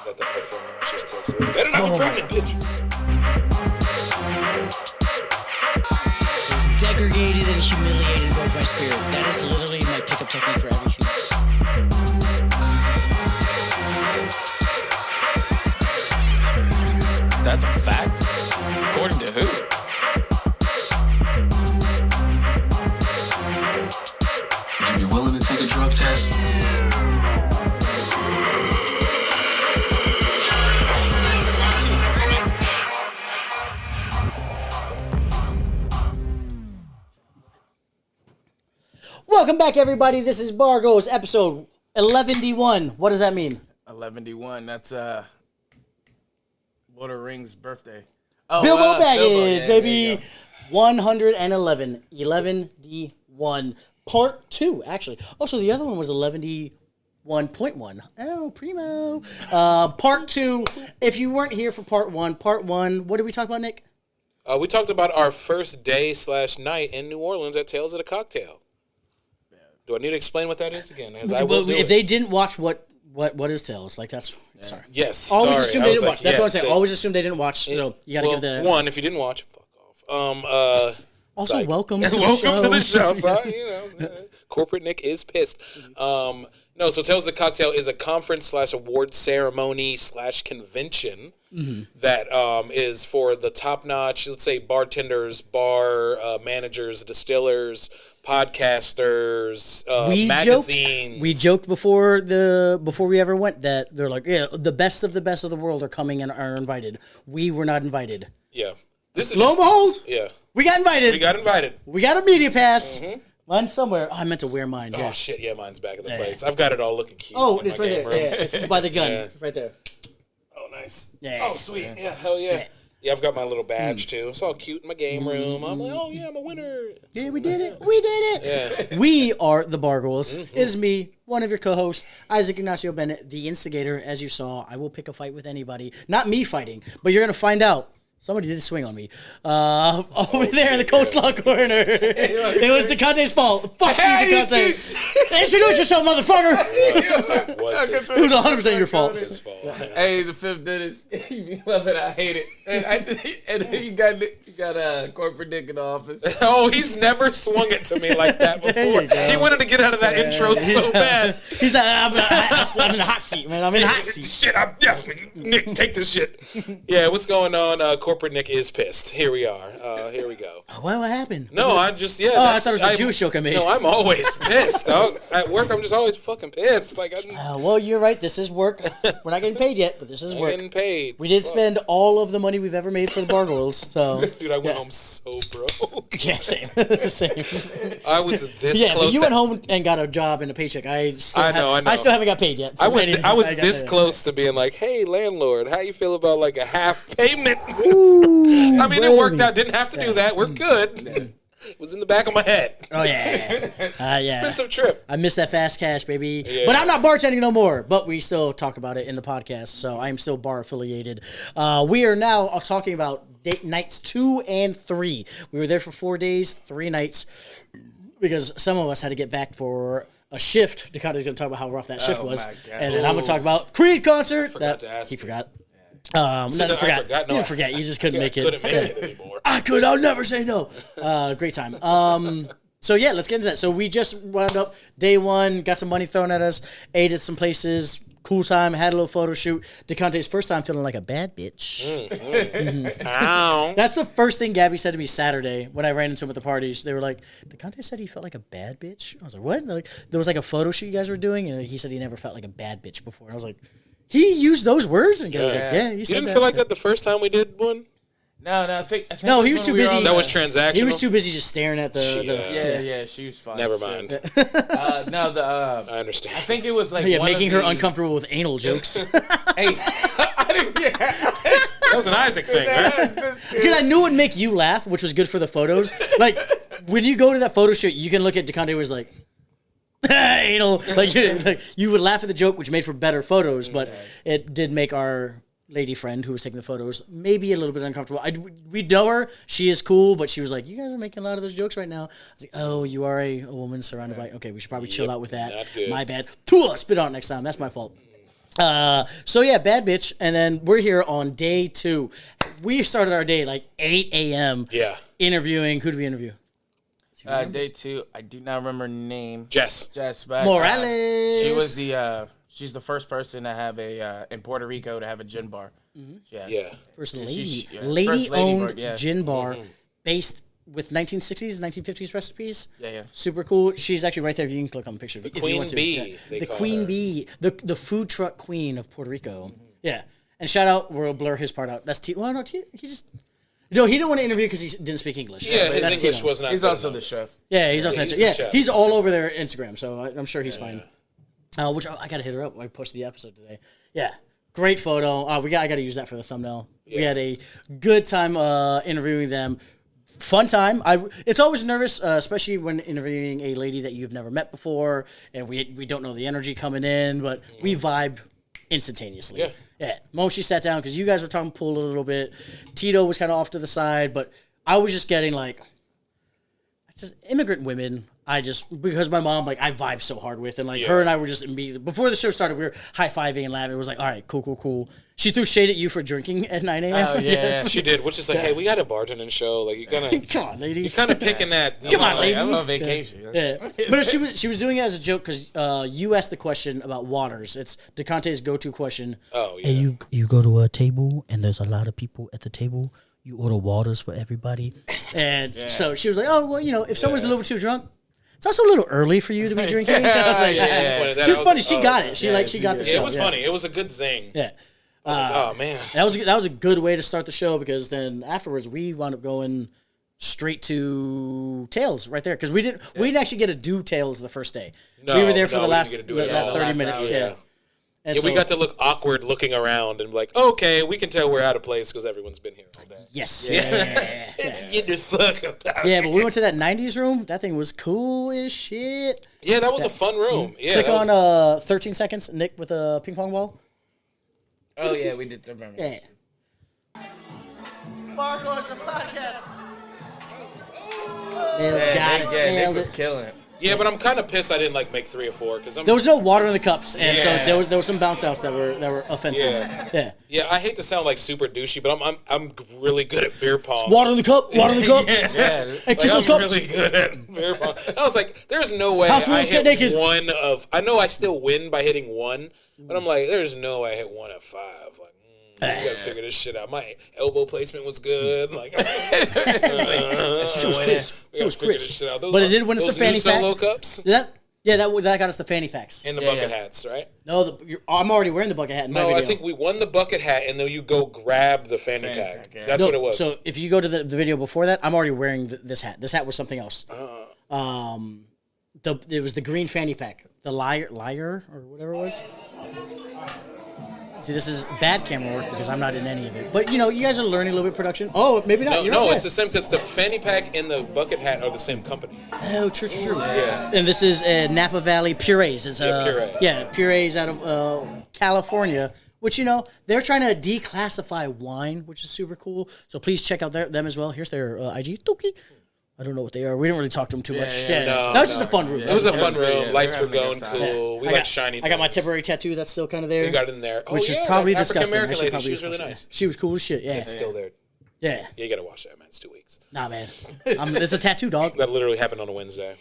Got the iPhone now. She's texting me. Better not be pregnant, bitch. Degraded and humiliated and broke my spirit. That is literally my pickup technique for everything. That's a fact? According to who? Would you be willing to take a drug test? Welcome back, everybody. This is Bargoyles, episode 11D1. What does that mean? 11D1. That's Lord of the Rings' birthday. Bilbo Baggins, yeah, baby. 111. 11D1. Part 2, actually. Also, the other one was 11D1.1. Oh, primo. Part 2. If you weren't here for part 1, what did we talk about, Nick? We talked about our first day/night in New Orleans at Tales of the Cocktail. Do I need to explain what that is again? As I will do if it. they didn't watch what is Tales, like that's sorry. Yes. Always sorry. assume I they was didn't like, watch. That's yes, what I'm saying. Always assume they didn't watch. So you got to give the one. If you didn't watch, fuck off. Also, psych. welcome to welcome the show. to the show. Sorry, corporate Nick is pissed. No, so Tales of the Cocktail is a conference/award ceremony/convention that is for the top-notch, let's say, bartenders, bar managers, distillers, podcasters, magazines. We joked before we ever went that they're like, yeah, the best of the world are coming and are invited. We were not invited. Yeah. This Lo and behold, yeah. we got invited. We got a media pass. Mm-hmm. Mine's somewhere. Oh, I meant to wear mine. Yeah. Oh, shit, yeah, mine's back at the place. I've got it all looking cute. Oh, in it's my right game there. room. Yeah, it's by the gun. Yeah. It's right there. Oh, nice. Yeah. Oh, sweet. Yeah, hell yeah. Yeah, I've got my little badge, too. It's all cute in my game room. I'm like, oh, yeah, I'm a winner. Yeah, we did it. We did it. Yeah. We are the Bargoyles. It is me, one of your co-hosts, Isaac Ignacio Bennett, the instigator. As you saw, I will pick a fight with anybody. Not me fighting, but you're going to find out. Somebody did swing on me. Over there in the coleslaw corner. It was DeConte's fault. Fuck you, DeConte. Introduce yourself, motherfucker. It was his It was 100% your fault. His fault. Hey, the fifth dentist. You love it. I hate it. And then you got corporate Nick in the office. Oh, he's never swung it to me like that before. He wanted to get out of that intro so bad. He's like, I'm in the hot seat, man. I'm in the hot seat. Shit, I'm definitely... Nick, take this shit. Yeah, what's going on? Corporate Nick is pissed. Here we are. Here we go. What happened? No, I'm just, yeah. Oh, I thought it was the Jewish joke I made. No, I'm always pissed, dog. At work, I'm just always fucking pissed. Like, well, you're right. This is work. We're not getting paid yet, but this is I'm work. getting paid. We did spend all of the money we've ever made for the Bargoyles, so... Dude, I went home so broke. Yeah, same. I was this yeah, close. But you went home and got a job and a paycheck. I still haven't got paid yet. I was this close to being like, hey, landlord, how you feel about like a half payment? Ooh, I mean, it worked out. Didn't have to do that. We're good. It was in the back of my head. Oh, yeah. Yeah. Expensive trip. I missed that fast cash, baby. Yeah. But I'm not bartending no more. But we still talk about it in the podcast, so I am still bar affiliated. We are now talking about nights 2 and 3. We were there for 4 days, 3 nights, because some of us had to get back for a shift. Dakata's going to talk about how rough that shift was. And then I'm going to talk about Creed concert. Forgot to ask. He forgot. I forgot. You didn't forget. You just couldn't make it. Couldn't make it anymore. I'll never say no. Great time. So yeah, let's get into that. So we just wound up day 1, got some money thrown at us, ate at some places, cool time, had a little photo shoot. DeConte's first time feeling like a bad bitch. Ow. That's the first thing Gabby said to me Saturday when I ran into him at the parties. They were like, DeConte said he felt like a bad bitch. I was like, what? Like, there was like a photo shoot you guys were doing, and he said he never felt like a bad bitch before. I was like, he used those words? And I was like, yeah, he said You didn't that. feel like that the first time we did one? No, I think No, he was too busy. That was transactional. He was too busy just staring at the Yeah, she was fine. Never mind. I understand. I think it was like making her uncomfortable with anal jokes. Hey, I didn't get. That was an Isaac thing, right? Because I knew it would make you laugh, which was good for the photos. Like, when you go to that photo shoot, you can look at DeConte was like, anal. Like, you would laugh at the joke, which made for better photos, but it did make our lady friend who was taking the photos maybe a little bit uncomfortable. We know her. She is cool, but she was like, you guys are making a lot of those jokes right now. I was like, oh, you are a woman surrounded by... Okay, we should probably chill out with that. My bad. Spit on it next time. That's my fault. So yeah, bad bitch, and then we're here on day 2. We started our day like 8 a.m. Yeah. interviewing. Who did we interview? Day 2. I do not remember her name. Jess. But Morales. she was the. She's the first person to have a in Puerto Rico to have a gin bar. Yeah. First She's- lady, yeah, lady first lady owned bar, yeah. gin bar, based with 1960s, 1950s recipes. Yeah. Super cool. She's actually right there. You can click on the picture. The Queen Bee, they The call Queen her. Bee. The food truck queen of Puerto Rico. Yeah. And shout out, we'll blur his part out. That's T. Well, no, T. He just. No, he didn't want to interview because he didn't speak English. Yeah, his That's English Tito. was not He's good also enough. the chef. Yeah, he's also he's yeah, the chef. he's all over their Instagram, so I'm sure he's fine. Which I gotta hit her up. I posted the episode today. Yeah, great photo. I gotta use that for the thumbnail. We Yeah. had a good time interviewing them. Fun time. It's always nervous, especially when interviewing a lady that you've never met before, and we don't know the energy coming in, but we vibed instantaneously. Yeah. Yeah. Moshi sat down because you guys were talking pool a little bit. Tito was kind of off to the side, but I was just getting like, just immigrant women. Because my mom, like, I vibe so hard with, and like her and I were just immediately, before the show started, we were high-fiving and laughing. It was like, all right, cool. She threw shade at you for drinking at 9 a.m. Oh yeah. She did, which is like, hey, we got a bartending show. Like, Come on, lady. you're kind of picking that. Come on, lady. I love vacation. Yeah, but she was doing it as a joke because you asked the question about waters. It's DeConte's go-to question. Oh, yeah. Hey, you go to a table and there's a lot of people at the table. You order waters for everybody, and so she was like, "Oh, well, if someone's a little bit too drunk, it's also a little early for you to be drinking." I was like, Yeah. She pointed that She was out. funny. Like, She oh, got it. She got the show. Yeah, it was funny. It was a good zing. Yeah. I was like, oh, man. That was a good way to start the show because then afterwards we wound up going straight to Tails right there because we didn't actually get to do Tails the first day. No, we were there for no, the we last didn't get to do it the at last all. 30 Last minutes. hour, Yeah. And Yeah, we so- got to look awkward looking around and like, okay, we can tell we're out of place because everyone's been here all day. Yes. It's get the fuck up. Yeah, but we went to that 90s room. That thing was cool as shit. Yeah, that was a fun room. Yeah, Click that on was- 13 seconds, Nick with a ping pong ball. Oh yeah, we did remember. Yeah. Bargoyles, the podcast. Nick was killing it. Yeah, but I'm kind of pissed I didn't like make 3 or 4 because I'm. There was no water in the cups, and so Yeah. there was some bounce outs that were offensive. Yeah. Yeah, I hate to sound like super douchey, but I'm really good at beer pong. Water in the cup. Water in the cup. Yeah. Hey, kiss I'm those cups. really good at beer pong. I was like, there's no way House I rules, hit get naked. one of. I know I still win by hitting 1, but I'm like, there's no way I hit 1 of 5. Like, you gotta figure this shit out. My elbow placement was good. Like, She was crisp. She was crisp. Shit out. Those, But it did win us those the fanny new pack. solo cups That got us the fanny packs. and the Yeah, bucket yeah. hats, right? No, I'm already wearing the bucket hat in my No, video. I think we won the bucket hat, and then you go grab the fanny pack. pack, yeah. That's No, what it was. So if you go to the video before that, I'm already wearing this hat. This hat was something else. It was the green fanny pack, the liar or whatever it was. See, this is bad camera work because I'm not in any of it. But you guys are learning a little bit of production. Oh, maybe not. no, You're no, not it's bad. the same because the fanny pack and the bucket hat are the same company. Oh, true. Yeah. And this is Napa Valley Purees. It's Puree. Purees out of California. Which they're trying to declassify wine, which is super cool. So please check out them as well. Here's their IG. Tuki. I don't know what they are. We didn't really talk to them too much. yeah. No, that was just a fun room. It was a fun great, room. yeah. Lights They're were having a going good time. cool. We I like got- shiny. I got my things. temporary tattoo that's still kind of there. You got it in there. which oh, is yeah, probably that disgusting. African-American I should lady. probably She was really post nice. that. She was cool as shit. Yeah. It's still there. Yeah. Yeah, you gotta watch that, man. It's 2 weeks. Nah, man. It's a tattoo, dog. That literally happened on a Wednesday.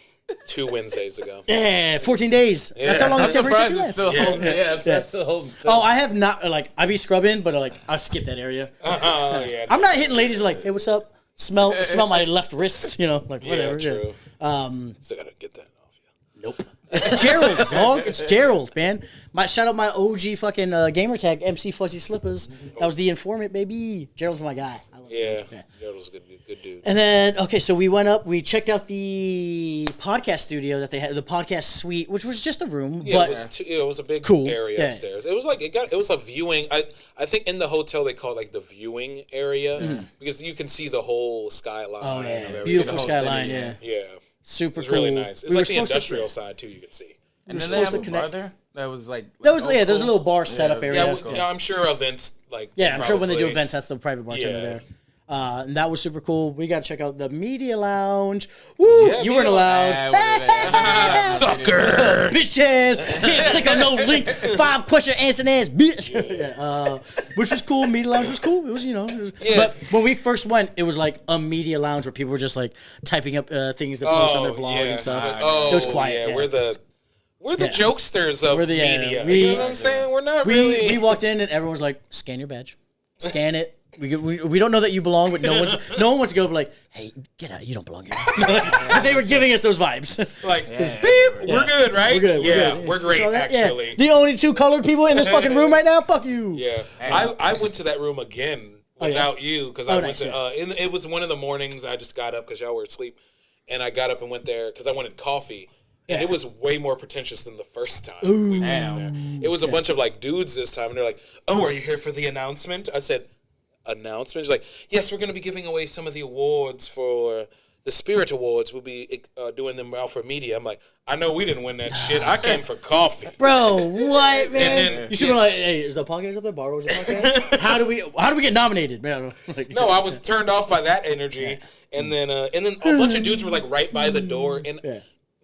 2 Wednesdays ago. Yeah, 14 days. That's how long the I'm temporary surprised tattoo it's lasts. still home. Yeah, that's still home still. Oh, I have not, I be scrubbing, but I skip that area. Oh, yeah. I'm not hitting ladies like, hey, what's up? Smell my left wrist, like Yeah, whatever. true. Still gotta get that off you. Nope. It's Gerald, dog. It's Gerald, man. Shout out my OG fucking gamer tag, MC Fuzzy Slippers. That was the informant, baby. Gerald's my guy. I love Yeah, Gerald. Gerald's a good dude. And then, okay, so we went up, we checked out the podcast studio that they had, the podcast suite, which was just a room, Yeah, but it was a big Cool. area Yeah. upstairs. It was like it was a viewing. I think in the hotel they call it like the viewing area because you can see the whole skyline. oh of yeah, everything. beautiful the whole skyline, city, yeah. Yeah, Super it's cool. really nice. It's We were like the supposed to- industrial side too. You can see. And we're then they have supposed a to bar connect. there that was like That was old there's a school. little bar setup area. Yeah, that's cool. I'm sure events like Yeah, I'm sure when they do probably- events, that's the private bartender Yeah. there. And that was super cool. We got to check out the media lounge. Woo! Yeah, you weren't allowed. Sucker! Bitch ass. Can't click on no link. 5 question answer ass bitch. Which was cool. Media lounge was cool. It was, But when we first went, it was like a media lounge where people were just like typing up things that post on their blog and stuff. It was quiet. Yeah, we're the jokesters of media. You know what I'm saying? We're not really. We walked in and everyone was like, scan your badge. Scan it. We don't know that you belong, but no one wants to go like, hey, get out, you don't belong here. But they were giving us those vibes. Like, beep, we're good, right? We're good. We're great, actually. Yeah. The only 2 colored people in this fucking room right now, fuck you. Yeah. I went to that room again without you, because I went to, it was one of the mornings I just got up because y'all were asleep, and I got up and went there because I wanted coffee. And it was way more pretentious than the first time. Ooh. It was a bunch of like dudes this time, and they're like, "Oh, are you here for the announcement?" I said, "Announcement?" She's like, "Yes, we're going to be giving away some of the awards for the Spirit Awards. We'll be doing them out for media." I'm like, "I know we didn't win that shit. I came for coffee." Bro, what, man? Then, you should be like, "Hey, is the podcast up there? Bargoyles podcast? How do we get nominated?" Man, no, I was turned off by that energy, and then a bunch of dudes were like right by the door, and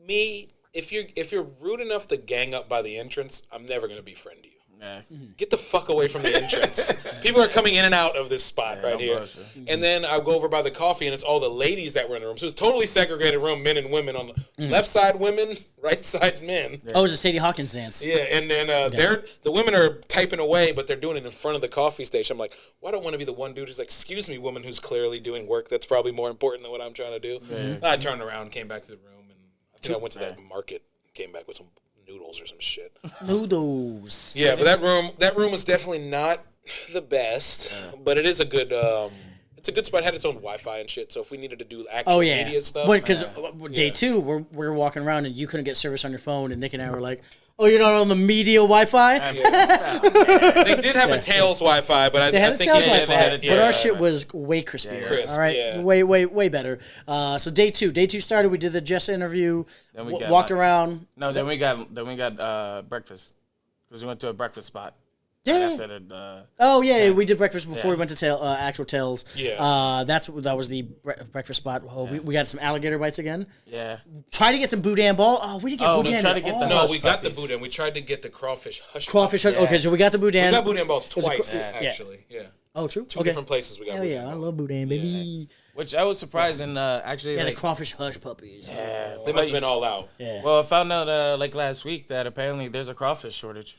me. If you're rude enough to gang up by the entrance, I'm never gonna befriend you. Nah. Get the fuck away from the entrance. People are coming in and out of this spot right here. And then I go over by the coffee, and it's all the ladies that were in the room. So it's a totally segregated room, men and women. On the left side, women, right side, men. Oh, it was a Sadie Hawkins dance. Yeah, and then the women are typing away, but they're doing it in front of the coffee station. I'm like, well, I don't want to be the one dude who's like, excuse me, woman who's clearly doing work that's probably more important than what I'm trying to do. I turned around, came back to the room, and I think I went to that market, came back with some noodles or some shit. Noodles. Yeah, but that room was definitely not the best, but it is a good it's a good spot. It had its own Wi-Fi and shit, so if we needed to do actual media stuff. Because day 2, we're walking around and you couldn't get service on your phone, and Nick and I were like, "Oh, you're not on the media Wi-Fi?" They did have a Tails Wi-Fi, but I think Tails it Wi-Fi, is. but our shit was way crispier. Crisp, all right, way better. So day 2 started. We did the Jess interview. Then we walked around. No, then we got breakfast because we went to a breakfast spot. Yeah. We did breakfast before we went to actual Tails. Yeah. That was the breakfast spot. Oh, we got some alligator bites again. Yeah. Tried to get some boudin ball. Oh, we didn't get boudin. We got the boudin. We tried to get the crawfish hush. Crawfish hush. Okay, so we got the boudin. We got boudin balls twice, actually. Yeah. Oh, true. Two different places we got. Hell yeah, I love boudin, baby. Yeah. Which I was surprised in actually. Yeah, the crawfish hush puppies. Yeah. They must have been all out. Yeah. Well, I found out like last week that apparently there's a crawfish shortage.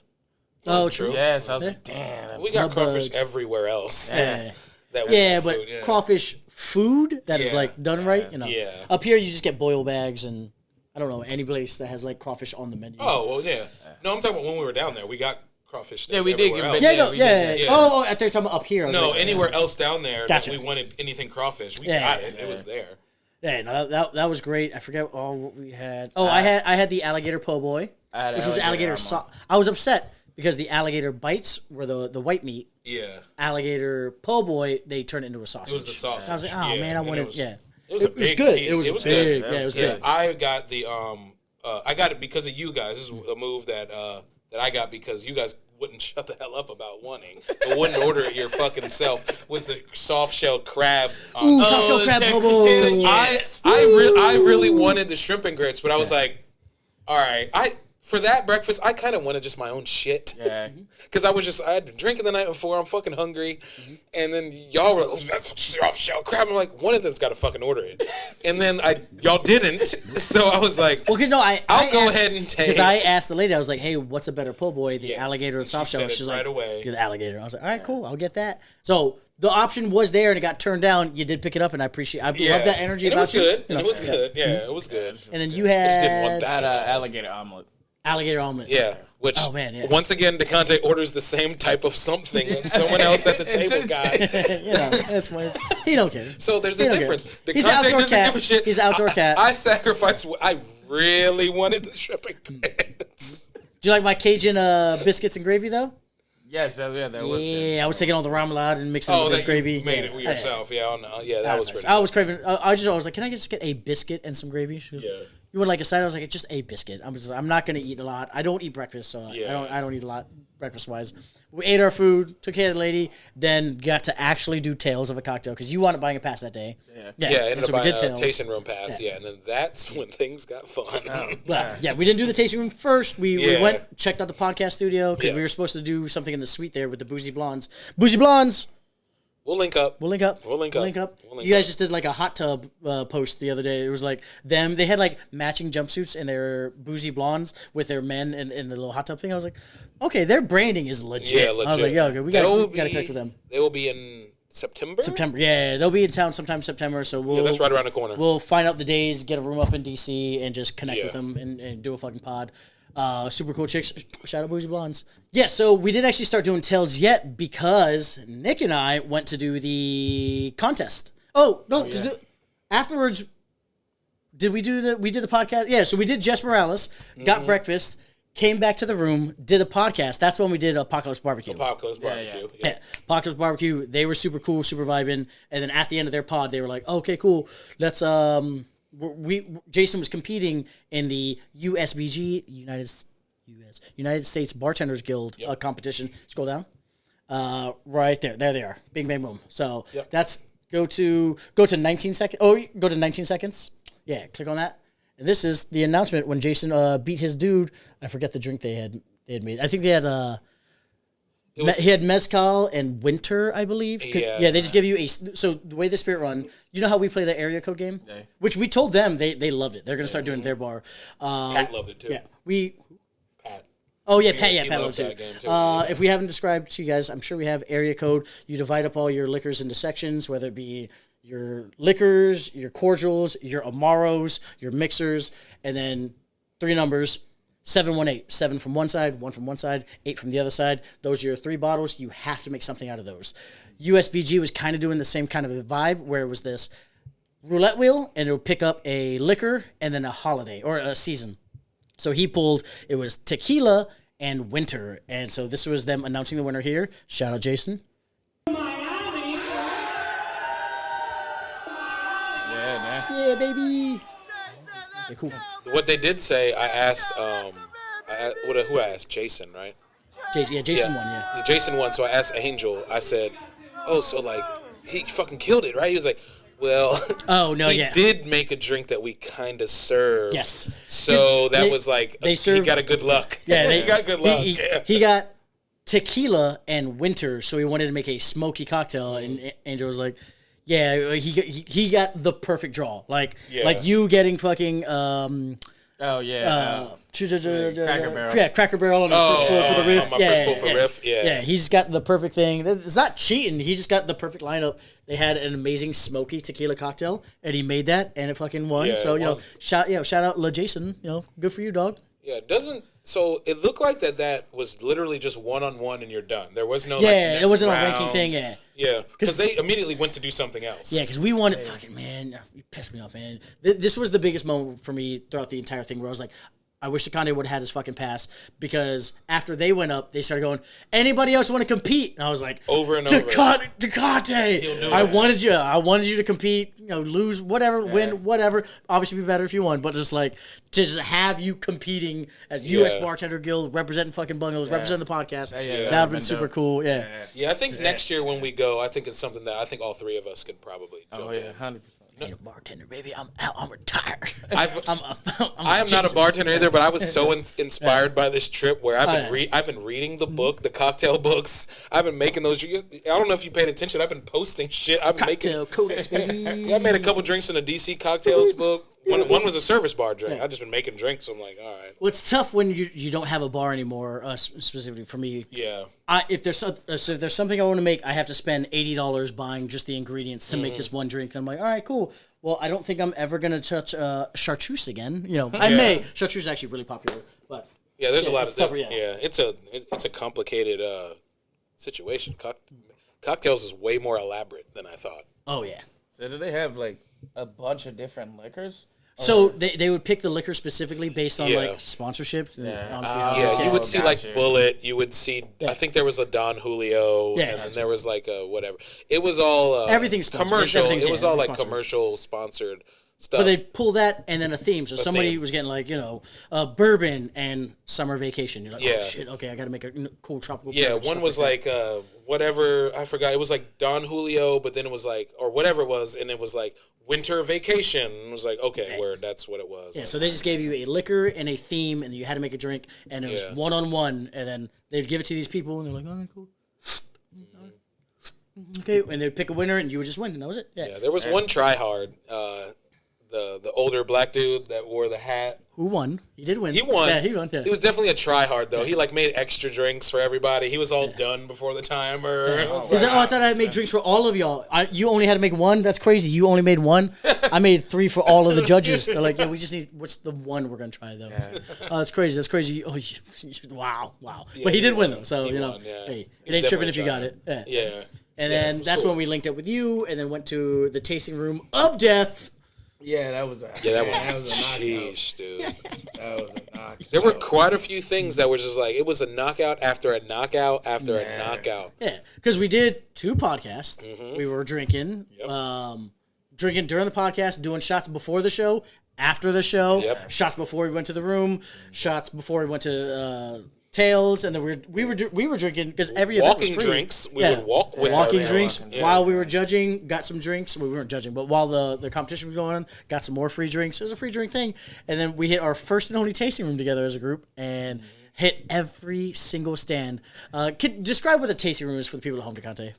Oh, true. Yeah, so I was like, damn. We got crawfish everywhere else. Yeah. But crawfish food that is like done right, Yeah. Up here you just get boil bags, and I don't know any place that has like crawfish on the menu. Oh well, yeah. No, I'm talking about when we were down there. We got crawfish sticks. Yeah, we did everywhere get else. Yeah. Oh, I thought you were talking about up here. I was like, anywhere else down there Gotcha. that we wanted anything crawfish, we got it. It was there. Yeah, no, that was great. I forget all what we had. Oh, I had the alligator po' boy, which was alligator sauce. I was upset because the alligator bites were the white meat. Yeah. Alligator po' boy, they turned it into a sausage. It was the sausage. I was like, oh man, I wanted. It was a big good. piece. It was big. Yeah, it was big. I got the I got it because of you guys. This is a move that I got because you guys wouldn't shut the hell up about wanting, but wouldn't order it your fucking self. Was the soft shell crab? Ooh, soft shell crab po' boy. I really wanted the shrimp and grits, but I was like, all right, for that breakfast, I kind of wanted just my own shit. Yeah. Because I had been drinking the night before. I'm fucking hungry. And then y'all were like, that's soft shell crab. I'm like, one of them's got to fucking order it. And then y'all didn't. So I was like, well, because I'll go ahead and take. Because I asked the lady, I was like, hey, what's a better po' boy, the alligator or soft shell? She's right like, away. You're the alligator. I was like, all right, cool, I'll get that. So the option was there and it got turned down. You did pick it up, and I appreciate. I love that energy. And about it was good. You. And it was good. Yeah, it was good. And then you had. Just didn't want that. Alligator omelet. Alligator omelet. Yeah, which once again, DeConte orders the same type of something that someone else at the table got. That's why he don't care. So there's a difference. He's an outdoor doesn't cat. give a shit. He's an outdoor cat. I sacrificed. I really wanted the shrimp and grits. Do you like my Cajun biscuits and gravy though? Yes, that was good. Yeah, I was taking all the remoulade and mixing it with the gravy. You made it yourself. Yeah, that was nice. pretty I was craving. I was like, can I just get a biscuit and some gravy? She goes, you would like a side? I was like, just a biscuit. I'm not gonna eat a lot. I don't eat breakfast, so I don't eat a lot breakfast wise. We ate our food, took care of the lady, then got to actually do Tales of a Cocktail because you wanted buying a pass that day. Ended up buying a tasting room pass. And then that's when things got fun. Well, we didn't do the tasting room first. We went, checked out the podcast studio because we were supposed to do something in the suite there with the Boozy Blondes. Boozy Blondes! We'll link up. You guys just did like a hot tub post the other day. It was like them. They had like matching jumpsuits and their Boozy Blondes with their men in the little hot tub thing. I was like, okay, their branding is legit. Yeah, legit. I was like, yeah, okay, we got to connect with them. They will be in September? Yeah. They'll be in town sometime September. So that's right around the corner. We'll find out the days, get a room up in DC, and just connect with them and do a fucking pod. Super cool chicks. Shout out Boozy Blondes. Yeah, so we didn't actually start doing Tales yet because Nick and I went to do the contest. Oh, no. Afterwards, we did the podcast? Yeah, so we did Jess Morales, got breakfast, came back to the room, did a podcast. That's when we did Apocalypse Barbecue. Apocalypse Barbecue. They were super cool, super vibing. And then at the end of their pod, they were like, okay, cool. Let's, Jason was competing in the USBG, United States Bartenders Guild competition. Scroll down. Right there. There they are. Bing, bang, boom. So that's go to 19 seconds. Oh, go to 19 seconds. Yeah, click on that. And this is the announcement when Jason beat his dude. I forget the drink they had made. I think they had he had mezcal and winter, I believe. They just give you so the way the Spirit run, you know how we play the area code game? Yeah. Which we told them they loved it. They're going to start doing their bar. Pat loved it too. Yeah. Pat. Oh, yeah, Pat loves it. If we haven't described to you guys, I'm sure we have area code. You divide up all your liquors into sections, whether it be your liquors, your cordials, your Amaros, your mixers, and then 3 numbers. 718, 7 from one side, 1 from one side, 8 from the other side. Those are your 3 bottles. You have to make something out of those. USBG was kind of doing the same kind of a vibe where it was this roulette wheel and it would pick up a liquor and then a holiday or a season. So he pulled, it was tequila and winter. And so this was them announcing the winner here. Shout out Jason. Miami. Yeah, baby. Okay, cool. What they did say, I asked, who I asked? Jason, right? Jason won, yeah. Jason won, so I asked Angel, I said, oh, so like, he fucking killed it, right? He was like, well, he did make a drink that we kind of served. Yes. So that was like, he got a good luck. Yeah, he got good luck. He got tequila and winter, so he wanted to make a smoky cocktail, and Angel was like, yeah, he got the perfect draw. Like you getting fucking Cracker Barrel. Yeah, Cracker Barrel on the first pull for the riff. On my first pull for riff. Yeah, he's got the perfect thing. It's not cheating. He just got the perfect lineup. They had an amazing smoky tequila cocktail, and he made that, and it fucking won. Yeah, so shout out La Jason. Good for you, dog. Yeah, so it looked like that was literally just one-on-one and you're done. There was no it wasn't round. a ranking thing. Yeah, because they immediately went to do something else. Yeah, because we wanted fucking man. You pissed me off, man. This was the biggest moment for me throughout the entire thing, where I was like, I wish Takande would have had his fucking pass, because after they went up, they started going, anybody else want to compete? And I was like, over and over. Takate, I wanted you to compete, lose, whatever, win, whatever. Obviously be better if you won, but just like, to just have you competing as U.S. Bartender Guild, representing fucking Bungalows, representing the podcast, that would have been super cool, Yeah, I think next year when we go, I think it's something that I think all 3 of us could probably jump in. 100%. I ain't a bartender, baby. I'm out. I'm retired. I am not a bartender either, but I was so inspired by this trip where I've been reading the book, the cocktail books. I've been making those. I don't know if you paid attention. I've been posting shit. I've been Cocktail Codex, baby. I made a couple drinks in the DC cocktails book. One was a service bar drink. I've just been making drinks. So I'm like, all right. Well, it's tough when you don't have a bar anymore. Specifically for me. Yeah. If there's something I want to make, I have to spend $80 buying just the ingredients to make this one drink. And I'm like, all right, cool. Well, I don't think I'm ever gonna touch chartreuse again. I may. Chartreuse is actually really popular, but there's a lot of stuff. It's a complicated situation. Cocktails is way more elaborate than I thought. Oh yeah. So do they have like a bunch of different liquors? So they would pick the liquor specifically based on like sponsorships. And you would see like Bullet. You would see. I think there was a Don Julio, and then there was like a whatever. It was all everything's commercial. Everything's it was all like commercial sponsored stuff. But they pull that and then a theme. So somebody was getting like, bourbon and summer vacation. You're like, oh shit, okay, I got to make a cool tropical. Yeah, one was like whatever, I forgot. It was like Don Julio, but then it was like, or whatever it was, and it was like winter vacation. It was like, okay, word, that's what it was. Yeah, so they just gave you a liquor and a theme, and you had to make a drink, and it was one-on-one, and then they'd give it to these people, and they're like, all right, cool. Okay, and they'd pick a winner, and you would just win, and that was it. Yeah, there was one tryhard, the older black dude that wore the hat. Who won? He did win. He won. Yeah, he won. Yeah. He was definitely a tryhard, though. He like made extra drinks for everybody. He was all done before the timer. He's like, I thought I had to make drinks for all of y'all. You only had to make one? That's crazy. You only made one? I made 3 for all of the judges. They're like, yeah, we just need, what's the one we're going to try, though? Oh, that's crazy. That's crazy. Oh, wow. Yeah, but he did win, though. So, won, hey, it ain't tripping if you got it. Yeah. And then that's when we linked up with you, and then went to the tasting room of death. Yeah, that was a that was a knockout. Sheesh, dude. That was a knockout. There were quite a few things that were just like, it was a knockout after a knockout after a knockout. Yeah, because we did 2 podcasts. We were drinking, drinking during the podcast, doing shots before the show, after the show, shots before we went to the room, shots before we went to Tails, and then we were drinking because every event was free. Drinks. We would walk with walking drinks while we were judging. Got some drinks. We weren't judging, but while the competition was going on, got some more free drinks. It was a free drink thing, and then we hit our first and only tasting room together as a group and hit every single stand. Describe what a tasting room is for the people at home, DeConte.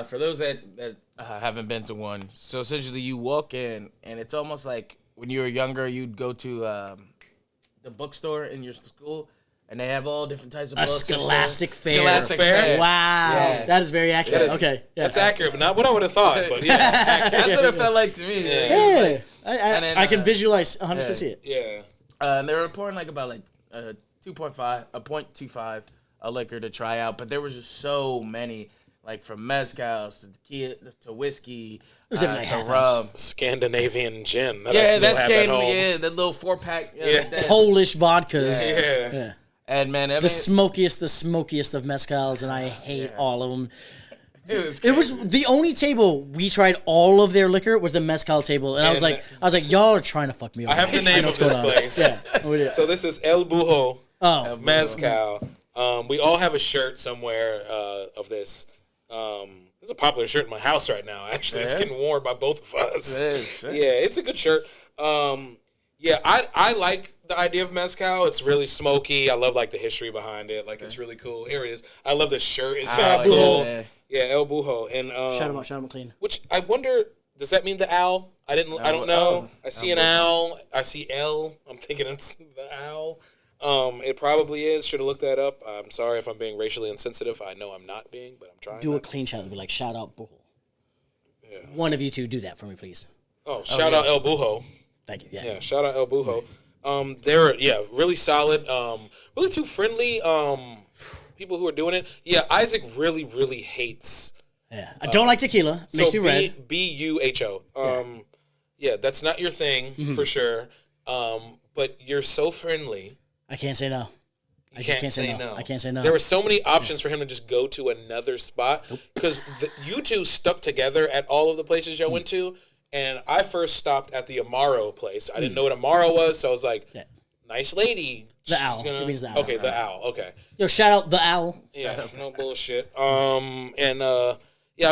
For those that haven't been to one, so essentially you walk in, and it's almost like when you were younger, you'd go to the bookstore in your school. And they have all different types of books. Scholastic Fair. Scholastic Fair. Wow. Yeah. That is very accurate. Okay. Yeah. That's accurate, but not what I would have thought. But yeah. That's what it felt like to me. Yeah. I can visualize 100% see it. Yeah. And they were pouring about 0.25 a liquor to try out. But there was just so many, like from mezcals to tequila to whiskey to rum. Scandinavian gin. That's Scandinavian. The little 4-pack. Polish vodkas. Yeah. And man, the smokiest of mezcals, and I hate all of them. It was the only table we tried all of their liquor was the mezcal table, and I was like, y'all are trying to fuck me up. I have the name of this place. Yeah. So this is El Bujo Mezcal. We all have a shirt somewhere of this. There's a popular shirt in my house right now. Actually, it's getting worn by both of us. Yeah, it's a good shirt. I like the idea of mezcal. It's really smoky. I love the history behind it. It's really cool. Here it is. I love the shirt. It's El Bujo. Yeah, El Bujo. And shout him out clean. Which I wonder, does that mean the owl? I don't know. I see an owl. I see L. I'm thinking it's the owl. It probably is. Should have looked that up. I'm sorry if I'm being racially insensitive. I know I'm not being, but I'm trying. Do a clean shout. It'll be like shout out Bujo. Yeah. One of you two do that for me, please. Shout out El Bujo. Thank you. Yeah, shout out El Bujo. They're really solid. Really too friendly. People who are doing it. Yeah, Isaac really hates. Yeah, I don't like tequila. Makes me red. BUHO. Yeah, that's not your thing for sure. But you're so friendly. I can't say no. I can't say no. I can't say no. There were so many options for him to just go to another spot because you two stuck together at all of the places y'all went to. And I first stopped at the Amaro place. I didn't know what Amaro was, so I was like, nice lady. The owl. It means the owl. Okay, the owl. Okay. Yo, shout out the owl. Yeah, no bullshit. I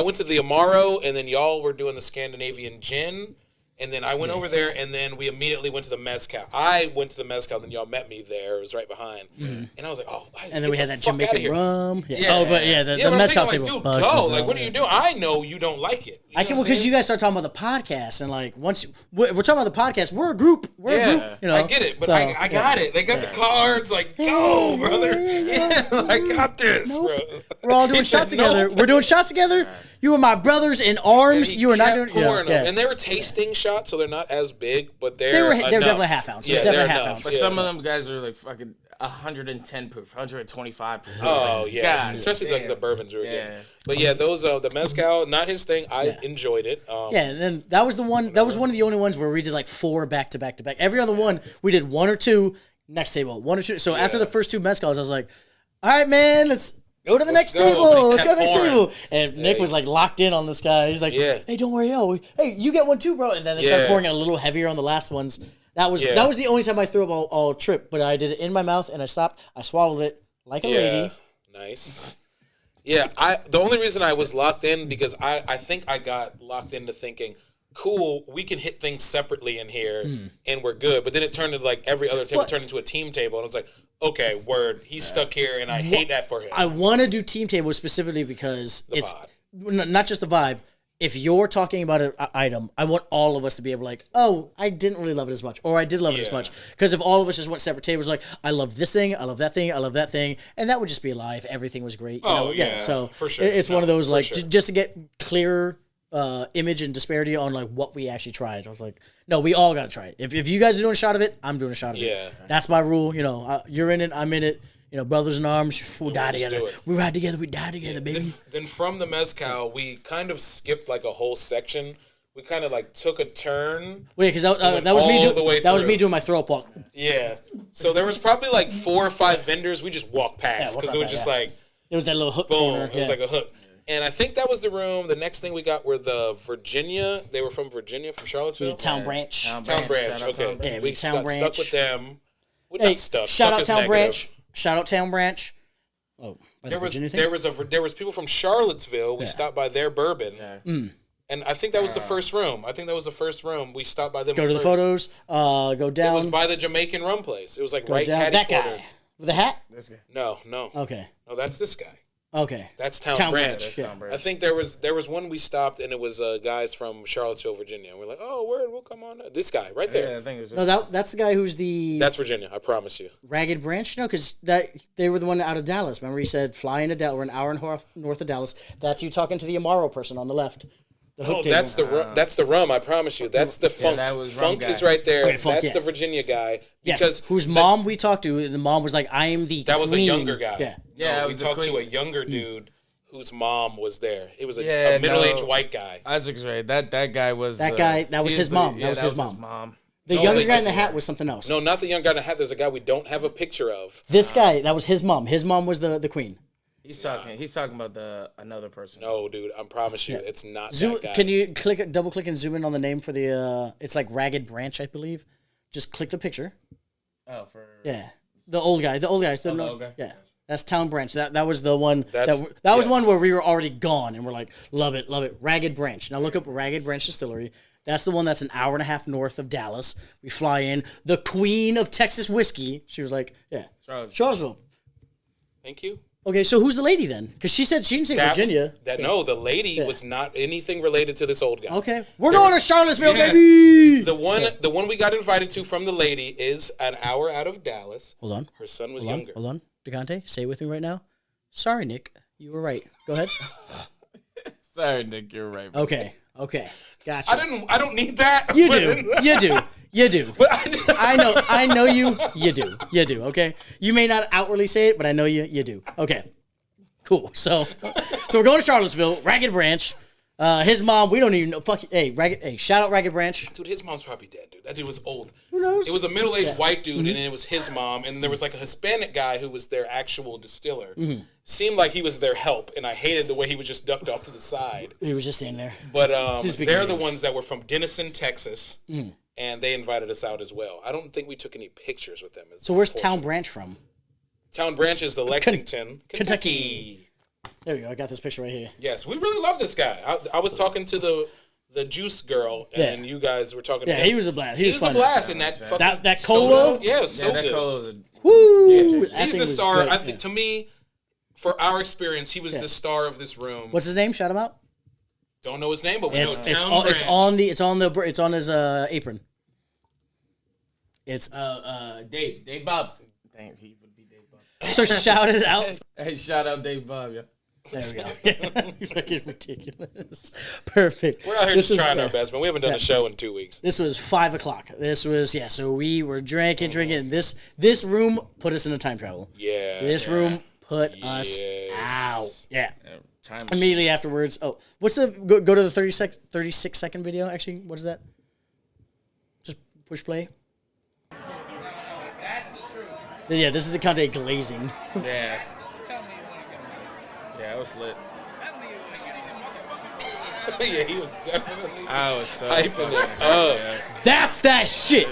went to the Amaro, and then y'all were doing the Scandinavian gin. And then I went over there, and then we immediately went to the mezcal. I went to the mezcal, and then y'all met me there. It was right behind. And I was like, oh, Isaac, and then we had that Jamaican rum. Yeah. The mezcal table. Dude, go. What are you doing? I know you don't like it. Because you guys start talking about the podcast, and once we're talking about the podcast, we're a group. We're a group. I get it, but I got it. They got the cards. Go, brother. I got this, bro. We're all doing shots together. We're doing shots together. You are my brothers in arms. You are not doing pouring them. And they were tasting shots, so they're not as big, but they're definitely half ounce. Yeah, definitely half ounce. But some of them guys are fucking 110 proof, 125 proof. Oh yeah, especially the bourbons we were getting. But yeah, those the mezcal, not his thing. I enjoyed it. And then that was the one. That was one of the only ones where we did 4 back to back to back. Every other one we did 1 or 2 next table, 1 or 2. So after the first 2 mezcals, I was like, all right, man, let's go to the next go. table. But he Let's go to kept the next pouring. table. And Nick was like locked in on this guy. He's like, Yeah. hey, don't worry, hey, you get one too, bro. And then they started Yeah. pouring it a little heavier on the last ones. That was the only time I threw up all trip. But I did it in my mouth and I stopped. I swallowed it like a lady. Nice. Yeah, the only reason I was locked in because I think I got locked into thinking, cool, we can hit things separately in here and we're good. But then it turned into like every other table turned into a team table, and I was like, okay, word, he's stuck here, and I hate that for him. I want to do team tables specifically because it's not just the vibe. If you're talking about an item, I want all of us to be able to like, oh, I didn't really love it as much, or I did love it as much. Because if all of us just went separate tables, like, I love this thing, I love that thing, I love that thing, and that would just be a lie if everything was great. You know? Yeah, so for sure. It's one of those like sure. just to get clearer image and disparity on like what we actually tried. I was like, no, we all gotta try it. If you guys are doing a shot of it, I'm doing a shot of it. That's my rule. You know, you're in it, I'm in it. You know, brothers in arms, we'll die together. We ride together, we die together, baby. Then from the mezcal, we kind of skipped like a whole section. We kind of like took a turn. Wait, because that was me doing that was me doing my throw up walk. Yeah. So there was probably like 4 or 5 vendors we just walked past because it was just like it was that little hook boom. corner. It was like a hook. And I think that was the room. The next thing we got were the Virginia. They were from Virginia, from Charlottesville. Town Branch. Town Branch. Okay. Yeah, we Town got Branch. stuck with them. We're Hey, not stuck. shout Stuck out is Town negative. Branch. Shout out Town Branch. Oh, There was people from Charlottesville. We stopped by their bourbon. And I think that was the first room. We stopped by them. Go to the photos. Go down. It was by the Jamaican rum place. It was like right down. catty That cornered. guy with the hat. This guy. No. Okay. No, that's this guy. Okay. That's Town Branch. That's Town Branch. I think there was one we stopped and it was guys from Charlottesville, Virginia. And we're like, oh, word, we'll come on. This guy right there. Yeah, I think it was No, that's the guy who's the That's Virginia. I promise you. Ragged Branch. No, because they were the one out of Dallas. Remember, he said fly into Dallas. We're an hour and a half north of Dallas. That's you talking to the Amaro person on the left. No, that's the rum. I promise you. That's the funk. that was rum Funk guy. is right there. Okay, Funk, that's the Virginia guy. Yes, Because whose mom we talked to. The mom was like, "I am the." that was a queen." younger guy. Yeah. Yeah, it we was the talked to a queen. younger dude whose mom was there. It was a Yeah, middle-aged no. white guy. Isaac's right. That guy was That guy- that was he his the- mom. Yeah, That was his mom. The No, younger they- guy in the hat was something else. No, not the young guy in the hat. There's a guy we don't have a picture of. This guy, that was his mom. His mom was the queen. He's talking about another person. No, dude, I promise you, it's not Zoom. that guy. Can you double click and zoom in on the name for the? It's like Ragged Branch, I believe. Just click the picture. Oh, for Yeah, the old guy. The old guy. the old guy? Yeah, that's Town Branch. That was the one. That's- that was yes. one where we were already gone, and we're like, love it. Ragged Branch. Now look up Ragged Branch Distillery. That's the one that's an hour and a half north of Dallas. We fly in. The queen of Texas whiskey. She was like, yeah, Charlottesville. Thank you. Okay, so who's the lady then? Because she said she didn't say Virginia. No, the lady was not anything related to this old guy. Okay, we're going to Charlottesville, baby. The one we got invited to from the lady is an hour out of Dallas. Hold on. Her son was younger. Hold on. DeConte, say it with me right now. Sorry, Nick. You were right. Go ahead. Sorry, Nick, you're right. Bro. Okay. Gotcha. I don't need that. You do. You do. I know you. You do. Okay. You may not outwardly say it, but I know you. You do. Okay. Cool. So we're going to Charlottesville. Ragged Branch. His mom. We don't even know. Fuck. Hey, shout out Ragged Branch. Dude, his mom's probably dead, dude. That dude was old. Who knows? It was a middle-aged white dude, and it was his mom, and there was like a Hispanic guy who was their actual distiller. Seemed like he was their help, and I hated the way he was just ducked off to the side. He was just standing there. But they're the ones that were from Denison, Texas, and they invited us out as well. I don't think we took any pictures with them. So where's Town Branch from? Town Branch is the Lexington, Kentucky. There we go. I got this picture right here. Yes, we really love this guy. I was talking to the juice girl, and you guys were talking to him. he was a blast. He was a fun. blast, and that fucking that cola? soda, yeah, it was so that good. cola was a Woo! He's the star. I think to me, for our experience, he was the star of this room. What's his name? Shout him out. Don't know his name, but we know It's Town Branch. it's on his apron. It's Dave Bob. Dang, he would be Dave Bob. so shout it out. Hey, shout out Dave Bob, yeah. There we go. Fucking ridiculous. Perfect. We're out here just trying our best, but we haven't done a show in 2 weeks. This was 5 o'clock. This was so we were drinking. This room put us in a time travel. Yeah. This room put us out. Yeah. Time Immediately afterwards. Oh, what's the go to the 36 second video? Actually, what is that? Just push play. Yeah, this is the Conte glazing. Yeah. that was lit. Yeah, he was definitely I was so hyping it fucking up. yeah. That's that shit.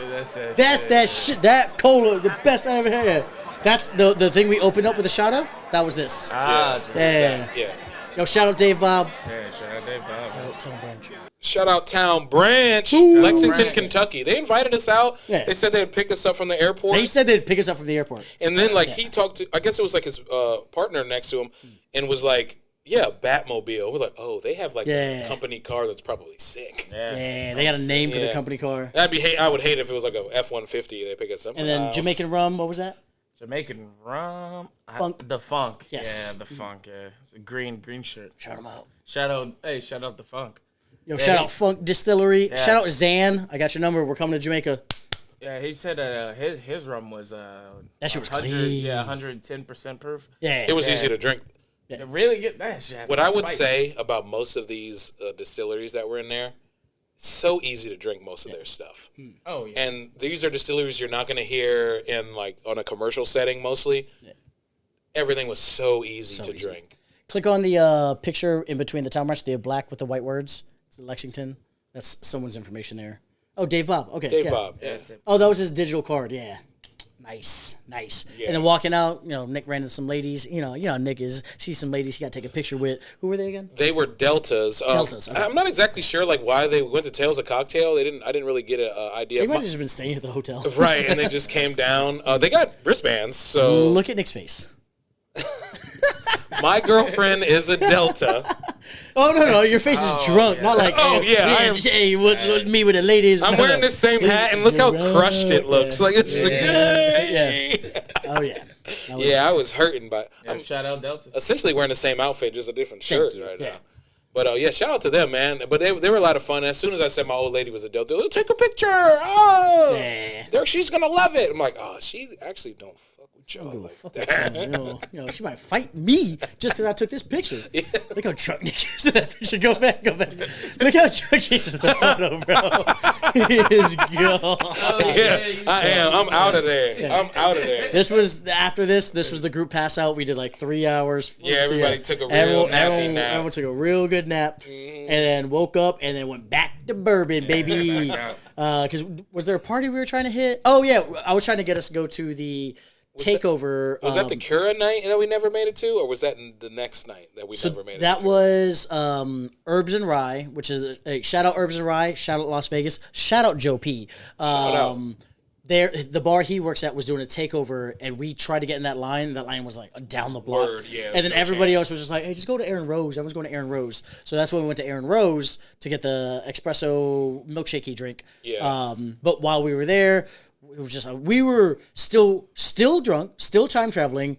That's That shit. That cola, the best I ever had. That's the thing we opened up with a shot of. That was this. Ah, Yeah. Yeah. Yo, shout out Dave Bob. yeah, shout out Dave Bob. Shout out Town Branch, Ooh. Lexington, Branch. Kentucky. They invited us out. Yeah. They said they'd pick us up from the airport. They said they'd pick us up from the airport. And then, like, he talked to, I guess it was like his partner next to him, and was like, yeah, Batmobile. We're like, oh, they have like Yeah. a company car that's probably sick. Yeah, they got a name for the Yeah. company car. I would hate if it was like a F-150. They pick us up. And then Jamaican rum. What was that? Jamaican rum. Funk. The funk. Yes. Yeah, the funk. Yeah, it's a green shirt. Shout them out. Shout out the funk. Yo, shout out Funk Distillery. Yeah. Shout out Zan. I got your number. We're coming to Jamaica. Yeah, he said his rum was That shit was 100, clean. yeah, 110% proof. Yeah. It was easy to drink. It really get that shit. What I would say about most of these distilleries that were in there, so easy to drink most of their stuff. Oh yeah. And these are distilleries you're not going to hear in like on a commercial setting mostly. Everything was so easy to drink. Click on the picture in between the town march, the black with the white words. It's Lexington. That's someone's information there. Oh, Dave Bob. Okay. Dave yeah. Bob. Yeah. Oh, that was his digital card. Yeah. Nice. Yeah. And then walking out, Nick ran into some ladies. You know how Nick is. Sees some ladies he got to take a picture with. Who were they again? They were Deltas. Deltas, okay. I'm not exactly sure like why they went to Tails of Cocktail. I didn't really get an idea. They might have just been staying at the hotel. Right, and they just came down. They got wristbands, so Look at Nick's face. my girlfriend is a Delta. Oh no, your face is drunk, not like Oh, yeah, I am- hey, what me with the ladies. I'm wearing the same hat, and look how crushed it looks. Like it's just like, hey. Oh yeah. That was- Yeah, I was hurting, but I'm shout out Delta. essentially wearing the same outfit, just a different shirt you. right Yeah. now. But yeah, shout out to them, man. But they were a lot of fun. As soon as I said my old lady was a Delta, they'll take a picture. Oh, Yeah. she's gonna love it. I'm like, oh, she actually don't fuck with y'all like Fuck that. that. She might fight me just because I took this picture. Look how drunk Nick is in that picture. Go back. Look how drunk he is in the photo, bro. He is gone. Yeah, I am. I'm out of there. I'm out of there. This was after this. This was the group pass out. We did like 3 hours. Yeah, everybody took a real nappy nap. Everyone took a real good nap, and then woke up and then went back to bourbon, baby. Because was there a party we were trying to hit? Oh yeah, I was trying to get us to go to the takeover. Was that the Cura night that we never made it to, or was that the next night that we never made it? That to? was Herbs and Rye, which is a shout out Herbs and Rye, shout out Las Vegas, shout out Joe P. Shout out. There, the bar he works at was doing a takeover, and we tried to get in that line. That line was like down the block. Word, yeah, and then no everybody chance. else was just like, "Hey, just go to Aaron Rose." Everyone's going to Aaron Rose, so that's when we went to Aaron Rose to get the espresso milkshakey drink. Yeah. But while we were there, it was just we were still drunk, still time traveling,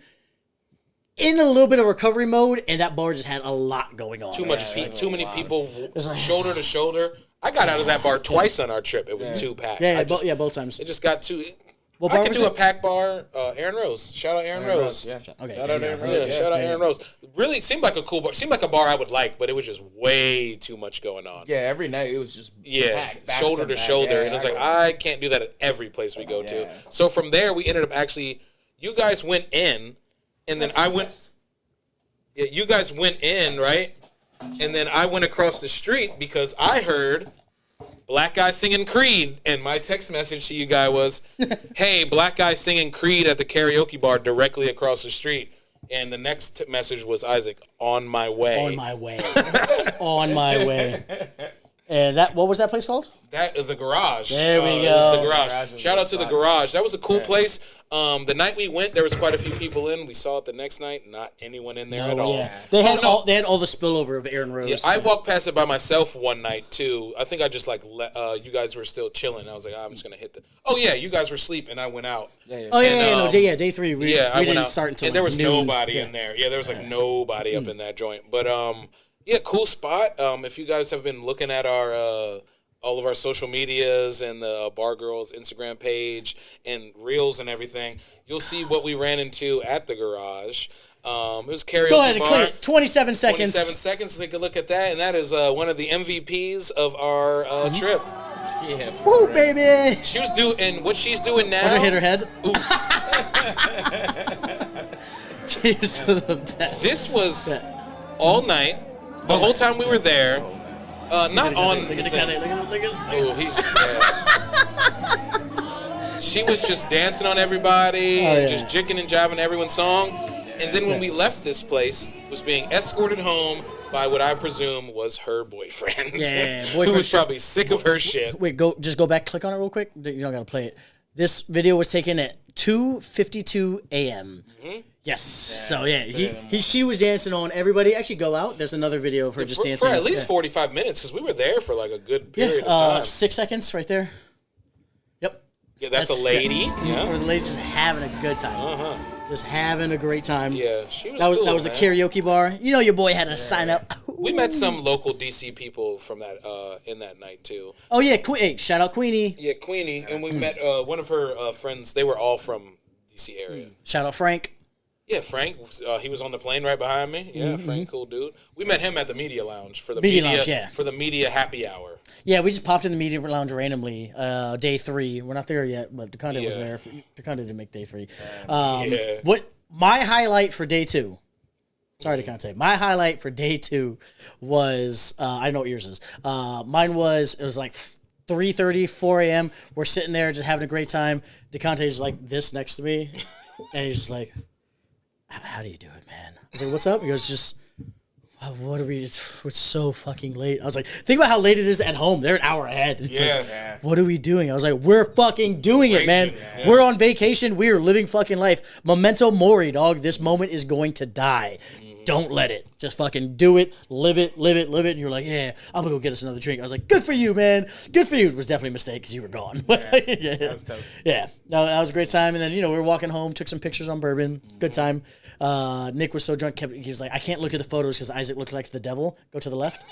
in a little bit of recovery mode, and that bar just had a lot going on. Too many people, shoulder to shoulder. I got out of that bar twice on our trip. It was too packed. Both times. It just got too. What I bar could was do it? a pack bar. Aaron Rose. Shout out Aaron Rose. Yeah. Okay, Shout out Aaron Rose. Yeah, shout out Aaron Rose. Really seemed like a cool bar. Seemed like a bar I would like, but it was just way too much going on. Yeah, every night it was just packed, back shoulder to back. shoulder, Yeah, and it's like I can't do that at every place we go to. So from there, we ended up actually. You guys went in, and then I went. Yeah, you guys went in, right? And then I went across the street because I heard black guy singing Creed, and my text message to you guy was, "Hey, black guy singing Creed at the karaoke bar directly across the street." And the next message was Isaac, "On my way." On my way. On my way. And what was that place called? That is the Garage. There we It was go. the Garage. Garage was Shout a out to the spot. Garage. That was a cool place. The night we went, there was quite a few people in. We saw it the next night. Not anyone in there at all. Yeah. They had no. all the spillover of Aaron Rose. Yeah, I walked past it by myself one night too. I think I just you guys were still chilling. I was like, I'm just gonna hit the. Oh yeah, you guys were asleeping. I went out. Day 3. We I went didn't out. start until and there was noon. nobody in there. Yeah, there was like nobody up in that joint. But yeah, cool spot. If you guys have been looking at our all of our social medias and the Bargoyles Instagram page and reels and everything, you'll see what we ran into at the Garage. It was karaoke Go ahead and bar. click it. 27 seconds. 27 seconds. Take a look at that, and that is one of the MVPs of our trip. Yeah. Woo, baby. She was doing what she's doing now. Was her hit her head? Oof. She's the best. This was all night. The whole time we were there. Not on. Look at the Conte. Look at Oh, he's. She was just dancing on everybody and just jicking and jiving everyone's song. And then when we left this place, was being escorted home by what I presume was her boyfriend. Yeah, who boyfriend was probably sick of her shit. Wait, just go back, click on it real quick. You don't gotta play it. This video was taken at 2:52 a.m. Mm-hmm. Yes. So she was dancing on everybody. Actually, go out. There's another video of her just dancing for at least 45 minutes because we were there for like a good period of time. 6 seconds right there. Yep. Yeah, that's a lady. Yeah. Or the lady just having a good time. Just having a great time. Yeah, she was. That was the karaoke bar. You know, your boy had to sign up. We met some local DC people from that in that night too. Oh yeah, hey, shout out Queenie. Yeah, Queenie, and we met one of her friends. They were all from DC area. Shout out Frank. Yeah, Frank. He was on the plane right behind me. Yeah, Frank, cool dude. We met him at the media lounge for the media happy hour. Yeah, we just popped in the media lounge randomly. Day 3. We're not there yet, but DeConte was there. DeConte didn't make day 3. What my highlight for day 2? Sorry, DeConte. My highlight for day 2 was I know what yours is. Mine was like 3:30, 4 a.m. We're sitting there just having a great time. DeConte's like this next to me, and he's just like, "How do you do it, man?" I was like, "What's up?" He goes, "Just." What are we? It's so fucking late. I was like, think about how late it is at home. They're an hour ahead. It's like, what are we doing? I was like, we're fucking doing it, man. Yeah. We're on vacation. We are living fucking life. Memento mori, dog. This moment is going to die. Don't let it. Just fucking do it. Live it. Live it. Live it. And you're like, yeah, I'm going to go get us another drink. I was like, good for you, man. Good for you. It was definitely a mistake because you were gone. That was tough. Yeah. No, that was a great time. And then, we were walking home, took some pictures on Bourbon. Good time. Nick was so drunk. He was like, I can't look at the photos because Isaac looks like the devil. Go to the left.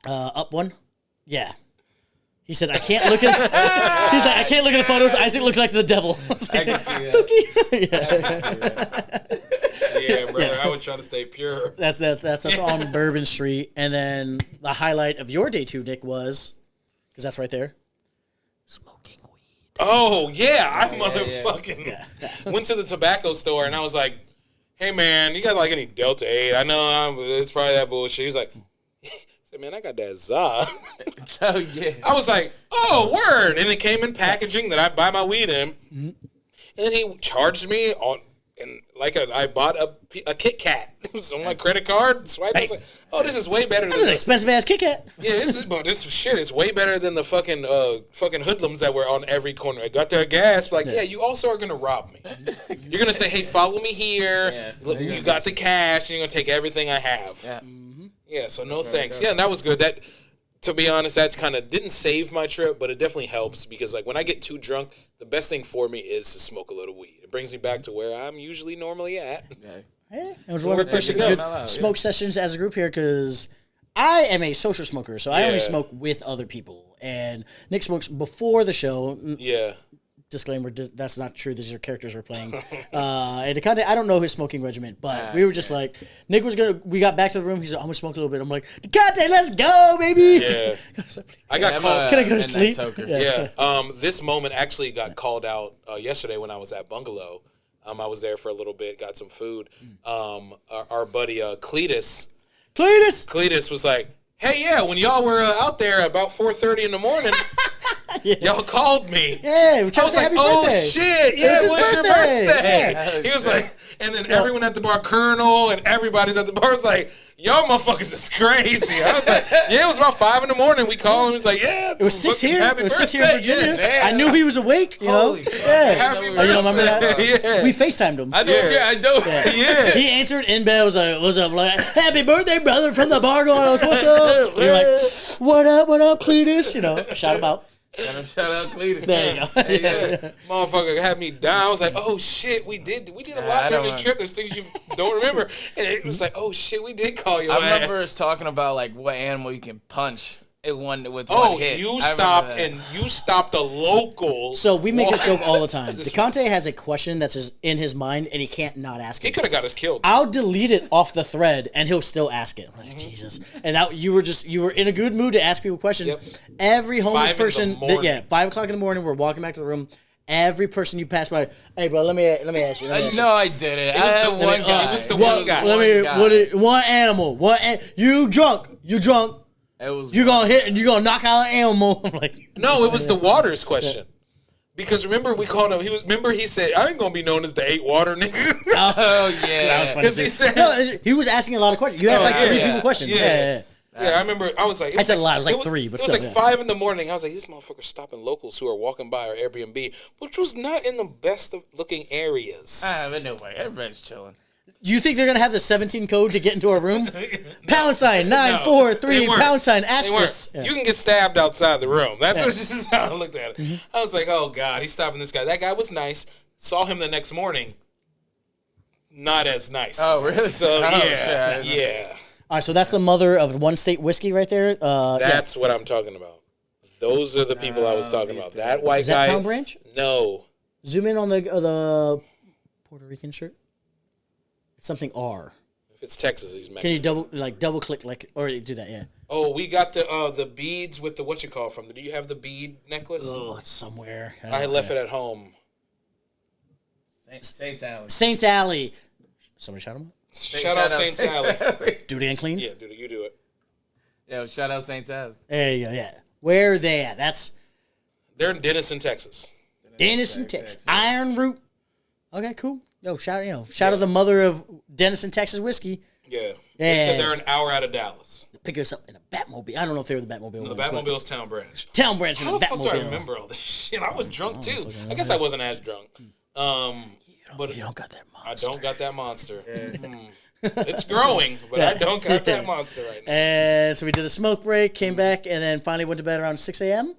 Up one. Yeah. He said, I can't look at. He's like, I can't look at the photos. Isaac looks like the devil. I was like, I can see that. I can see that. Yeah, brother. I would try to stay pure. That's us on Bourbon Street. And then the highlight of your day 2, Nick, was, because that's right there, smoking weed. Oh, yeah. I motherfucking went to the tobacco store and I was like, hey, man, you got like any Delta 8? I know it's probably that bullshit. He's like, man, I got that za. Oh, yeah. I was like, oh, word. And it came in packaging that I buy my weed in. Mm-hmm. And he charged me on, and like I bought a Kit Kat. It was on my credit card. Swiped. I was like, oh, this is way better. That's an expensive ass Kit Kat. Yeah, this shit is way better than the fucking hoodlums that were on every corner. I got their gas. Like, yeah, you also are going to rob me. You're going to say, hey, follow me here. Yeah, you got the cash, and you're going to take everything I have. Yeah. Yeah, so no thanks. Yeah, and that was good. That, to be honest, that's kind of didn't save my trip, but it definitely helps because like when I get too drunk, the best thing for me is to smoke a little weed. It brings me back to where I'm usually normally at. Yeah, it was one of the first good smoke sessions as a group here because I am a social smoker, so I only smoke with other people. And Nick smokes before the show. Yeah. Disclaimer, that's not true. These are characters we're playing. And DeConte, I don't know his smoking regimen, but we were just like, Nick was we got back to the room. He's like, I'm going to smoke a little bit. I'm like, DeConte, let's go, baby. Yeah. I got called. Can I go to sleep? Yeah. This moment actually got called out yesterday when I was at Bungalow. I was there for a little bit, got some food. Our buddy Cletus was like, hey, yeah, when y'all were out there about 4:30 in the morning, y'all called me. Yeah, I was like, oh, shit. Yeah, it was your birthday. Yeah. He was like, and then everyone at the bar, Colonel, and everybody's at the bar was like, y'all motherfuckers is crazy. I was like, yeah, it was about 5 in the morning. We called him. He was like, yeah. It was 6 here. Happy It was 6 birthday. here in Virginia. Yeah. I knew he was awake, you know? Yeah. Happy Oh, you don't remember that? birthday. Yeah. We FaceTimed him. I know. Yeah, I know. Yeah. He answered in bed, was like, what's up? Like, happy birthday, brother, from the Bargoyles. What's up? You're like, what up, Cletus? You know, shout him out. Shout out Cletus. There you go. Yeah. Motherfucker had me down. I was like, oh shit, we did a lot during this trip. There's things you don't remember. And it was like, oh shit, we did call your ass. I remember us talking about like what animal you can punch with one hit. You stopped a local. So we make this joke all the time. DeConte has a question that's in his mind, and he can't not ask it. He could have got us killed. I'll delete it off the thread, and he'll still ask it. I'm like, Jesus. And now you were in a good mood to ask people questions. Yep. Every homeless person, 5 o'clock in the morning, we're walking back to the room. every person you pass by. Hey, bro, let me ask you. No, I didn't. It was I the had one one guy. guy. It was the one guy. One animal. You drunk. You drunk. It was You gonna hit and you gonna knock out an animal. I'm like, No, it was the waters question. Because remember we called him. He said, "I ain't gonna be known as the 8 water nigga." Oh yeah. Because he said, no, he was asking a lot of questions. You asked like 3 people questions. Yeah. Yeah, I remember. I was like, I said a lot. It was like 3, but it was still, like yeah. 5 in the morning. I was like, this motherfucker's stopping locals who are walking by our Airbnb, which was not in the best of looking areas. But no way. Everybody's chilling. You think they're gonna have the 17 code to get into our room? Pound sign 943 they weren't. pound sign They weren't. asterisk. Yeah. You can get stabbed outside the room. That's just how I looked at it. I was like, oh God, he's stopping this guy. That guy was nice. Saw him the next morning. Not as nice. Oh, really? So Oh, yeah, shit. yeah. All right, so that's the mother of one state whiskey right there. That's what I'm talking about. Those are the people I was talking about. That white Is that guy. Town Branch? No. Zoom in on the Puerto Rican shirt. It's something R. If it's Texas, he's Can you Mexican. double click or do that? Yeah. Oh, we got the beads with the what you call from. Do you have the bead necklace? Oh, it's somewhere. I left it at home. Saints Alley. Saints Alley. Somebody shout him out. Shout out Saint Sally. Duty and clean. Yeah, dude, you do it. Yo, shout out Saints Alley. There you go. Yeah. Where are they at? That's They're in Denison, Texas. Denison, Texas. Iron Root. Okay, cool. Yo, shout out the mother of Denison, Texas whiskey. Yeah. They said they're an hour out of Dallas. Pick us up in a Batmobile. I don't know if they were the Batmobile. The ones, but Batmobile's Town Branch. Town Branch in How the the fuck do I Batmobile. remember all this shit? I was drunk too. I guess I wasn't as drunk. But You don't got that I monster. don't got that monster. It's growing, but I don't got that monster right now. And so we did a smoke break, came back, and then finally went to bed around 6 a.m.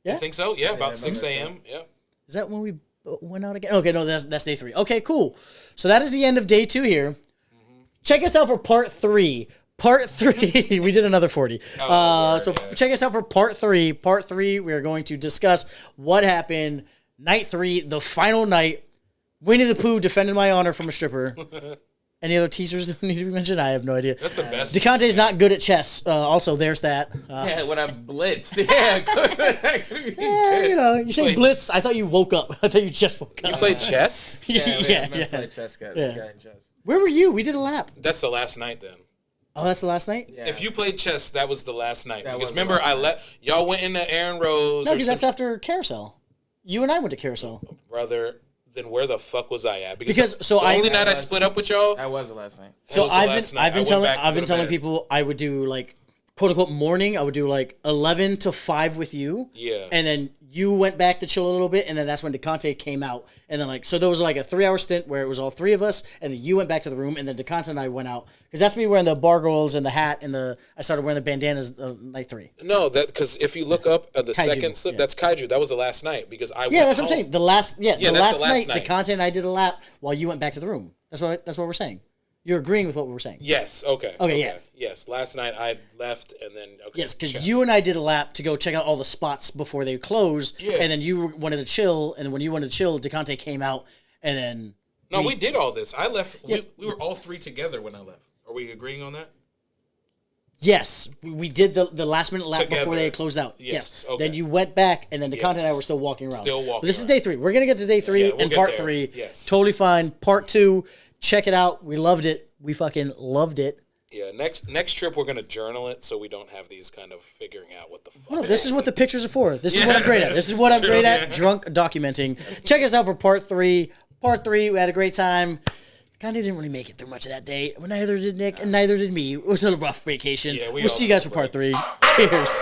I think so. Yeah, about 6 a.m. Yeah. Is that when we went out again? Okay, no, that's day 3. Okay, cool. So that is the end of day 2 here. Check us out for part 3. Part 3, we did another 40. Check us out for part 3. Part 3, we are going to discuss what happened night 3, the final night. Winnie the Pooh defended my honor from a stripper. Any other teasers that need to be mentioned? I have no idea. That's the best. DeConte's not good at chess. Also, there's that. Yeah, when I blitzed. Yeah, You say blitz. I thought you woke up. I thought you just woke up. You played chess? yeah. Play chess guy. Yeah. This guy in chess. Where were you? We did a lap. That's the last night then. Oh, that's the last night? Yeah. If you played chess, that was the last night. That Because was the remember, last y'all went into Aaron Rose. No, or because some that's after Carousel. You and I went to Carousel. brother. Then where the fuck was I at? Because the so only I- night I split up with y'all. That was the last night. So was the last night. I've I been went telling back to I've been go to telling bed. people I would do like quote unquote morning. I would do like 11 to 5 with you. Yeah. And then you went back to chill a little bit, and then that's when DeConte came out. And then so there was like a 3-hour stint where it was all 3 of us, and then you went back to the room, and then DeConte and I went out because that's me wearing the Bargoyles and the hat and I started wearing the bandanas night 3. No, that because if you look up at the Kaiju, second slip, yeah. that's Kaiju. That was the last night because I Yeah, went that's what I'm home. saying. The last Yeah, the that's last the last night, night. DeConte and I did a lap while you went back to the room. That's what we're saying. You're agreeing with what we were saying. Yes. Okay. Okay, yeah. Yes. Last night I left and then. Okay, Yes, because chess. you and I did a lap to go check out all the spots before they closed, Yeah. and then you wanted to chill, and then when you wanted to chill, DeConte came out, and then No, we did all this. I left. Yes. We were all 3 together when I left. Are we agreeing on that? yes, we did the last minute lap before Together. they closed out. Yes, Yes. okay. Then you went back, and then DeConte and I Yes. were still walking around. Still walking But this is around. day 3. We're gonna get to day 3 Yeah, we'll and get part there. 3. Yes. Totally fine. Part 2, check it out. We loved it. We fucking loved it. Yeah. Next trip we're gonna journal it so we don't have these kind of figuring out what the fuck. No, this is what the pictures are for. This is what Yeah. I'm great at. This is what I'm True, great yeah. at. Drunk documenting. Check us out for part 3. Part 3, we had a great time. Kind of didn't really make it through much of that day. Well, neither did Nick, and neither did me. It was a rough vacation. Yeah, we'll all see you guys for took part a 3. Cheers.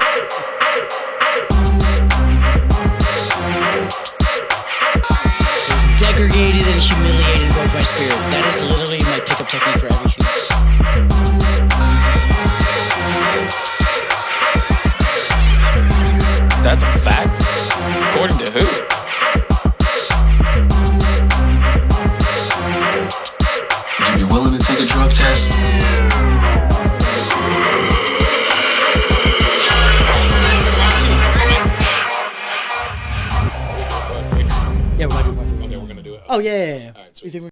Degraded and humiliated by my spirit. That is literally my pickup technique for everything. That's a fact. According to who? Would you be willing to take a drug test? Yeah, we're about to do part 3. Okay, we're gonna do it. Oh, yeah. All right, sweet. You think we're